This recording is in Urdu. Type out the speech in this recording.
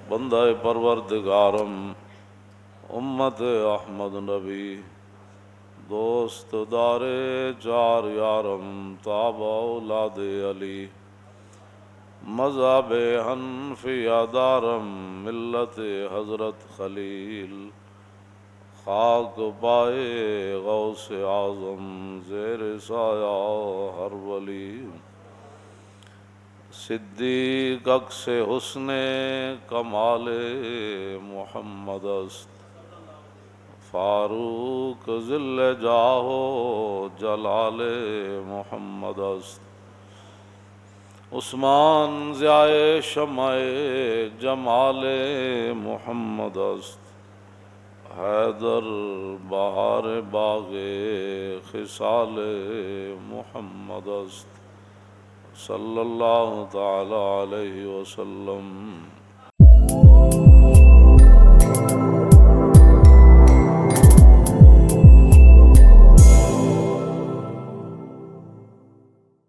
بندہ پروردگارم امت احمد نبی دوست دار چار یارم تابع اولاد علی مذہب حنفیہ دارم ملت حضرت خلیل خاک پائے غوث اعظم زیر سایہ ہر ولی صدیق عکس حسن کمال محمد است فاروق ذل جاہ و جلال محمد است عثمان ضیاء شمع جمال محمد است حیدر بہار باغ خصال محمد است صلی اللہ تعالی علیہ وسلم